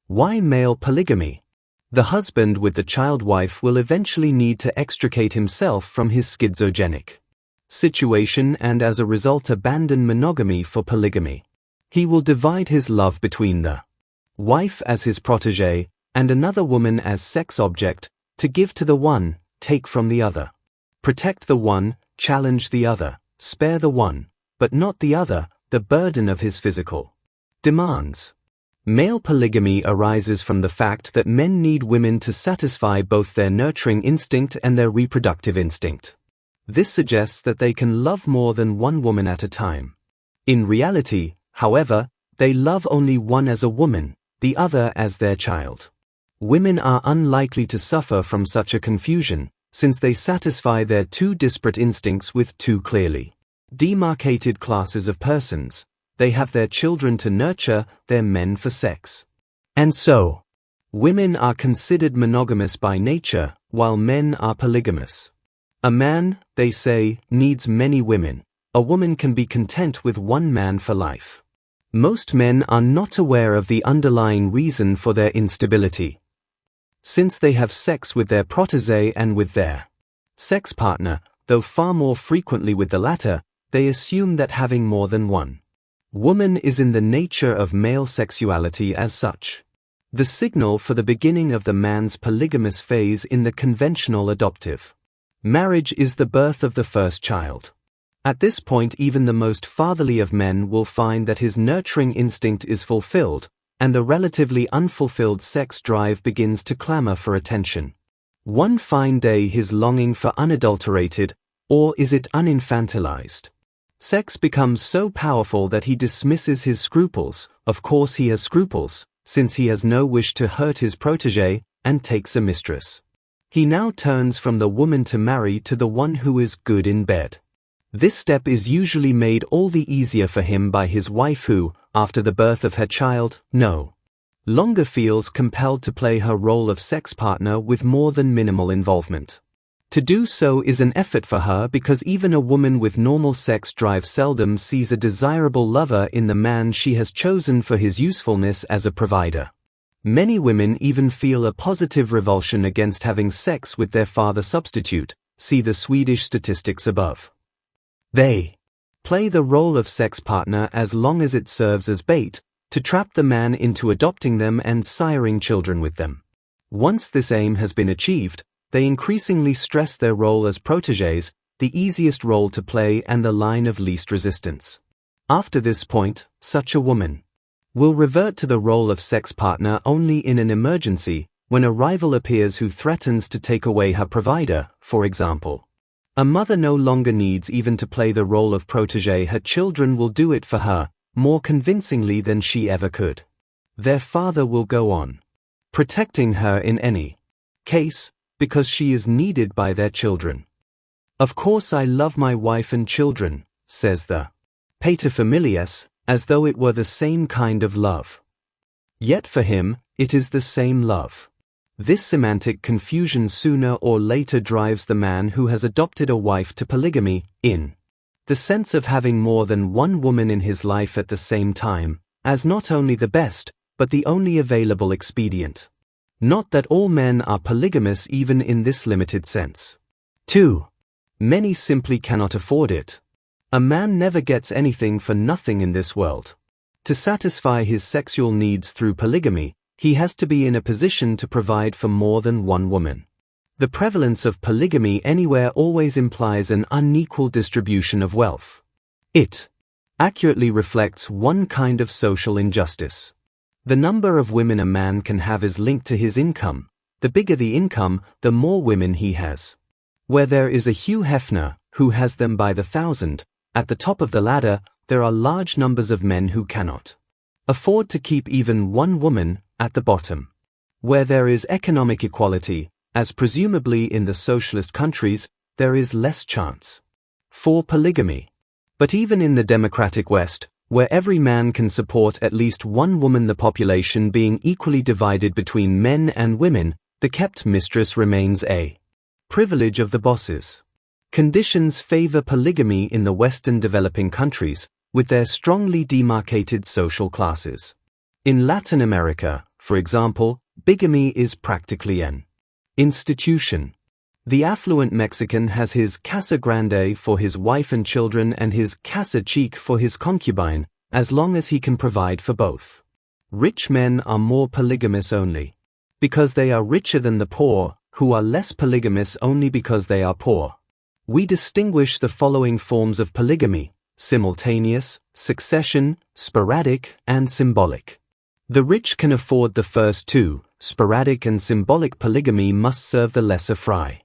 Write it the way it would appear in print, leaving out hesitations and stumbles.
Why male polygamy? The husband with the child wife will eventually need to extricate himself from his schizogenic situation and as a result abandon monogamy for polygamy. He will divide his love between the wife as his protégé and another woman as sex object, to give to the one, take from the other. Protect the one, challenge the other, spare the one, but not the other, the burden of his physical demands. Male polygamy arises from the fact that men need women to satisfy both their nurturing instinct and their reproductive instinct. This suggests that they can love more than one woman at a time. In reality, however, they love only one as a woman, the other as their child. Women are unlikely to suffer from such a confusion, since they satisfy their two disparate instincts with two clearly demarcated classes of persons. They have their children to nurture, their men for sex. And so, women are considered monogamous by nature, while men are polygamous. A man, they say, needs many women. A woman can be content with one man for life. Most men are not aware of the underlying reason for their instability. Since they have sex with their protégé and with their sex partner, though far more frequently with the latter, they assume that having more than one woman is in the nature of male sexuality as such. The signal for the beginning of the man's polygamous phase in the conventional adoptive marriage is the birth of the first child. At this point, even the most fatherly of men will find that his nurturing instinct is fulfilled, and the relatively unfulfilled sex drive begins to clamor for attention. One fine day his longing for unadulterated, or is it uninfantilized, sex becomes so powerful that he dismisses his scruples. Of course he has scruples, since he has no wish to hurt his protégé, and takes a mistress. He now turns from the woman to marry to the one who is good in bed. This step is usually made all the easier for him by his wife who, after the birth of her child, no longer feels compelled to play her role of sex partner with more than minimal involvement. To do so is an effort for her because even a woman with normal sex drive seldom sees a desirable lover in the man she has chosen for his usefulness as a provider. Many women even feel a positive revulsion against having sex with their father substitute, see the Swedish statistics above. They play the role of sex partner as long as it serves as bait, to trap the man into adopting them and siring children with them. Once this aim has been achieved, they increasingly stress their role as protégés, the easiest role to play and the line of least resistance. After this point, such a woman will revert to the role of sex partner only in an emergency, when a rival appears who threatens to take away her provider, for example. A mother no longer needs even to play the role of protégé. Her children will do it for her, more convincingly than she ever could. Their father will go on protecting her in any case, because she is needed by their children. Of course I love my wife and children, says the paterfamilias, as though it were the same kind of love. Yet for him, it is the same love. This semantic confusion sooner or later drives the man who has adopted a wife to polygamy, in the sense of having more than one woman in his life at the same time, as not only the best, but the only available expedient. Not that all men are polygamous even in this limited sense. 2. Many simply cannot afford it. A man never gets anything for nothing in this world. To satisfy his sexual needs through polygamy, he has to be in a position to provide for more than one woman. The prevalence of polygamy anywhere always implies an unequal distribution of wealth. It accurately reflects one kind of social injustice. The number of women a man can have is linked to his income. The bigger the income, the more women he has. Where there is a Hugh Hefner, who has them by the thousand, at the top of the ladder, there are large numbers of men who cannot afford to keep even one woman, at the bottom. Where there is economic equality, as presumably in the socialist countries, there is less chance for polygamy. But even in the democratic West, where every man can support at least one woman, the population being equally divided between men and women, the kept mistress remains a privilege of the bosses. Conditions favor polygamy in the Western developing countries, with their strongly demarcated social classes. In Latin America, For example, bigamy is practically an institution. The affluent Mexican has his casa grande for his wife and children and his casa chic for his concubine, as long as he can provide for both. Rich men are more polygamous only because they are richer than the poor, who are less polygamous only because they are poor. We distinguish the following forms of polygamy: simultaneous, succession, sporadic, and symbolic. The rich can afford the first two. Sporadic and symbolic polygamy must serve the lesser fry.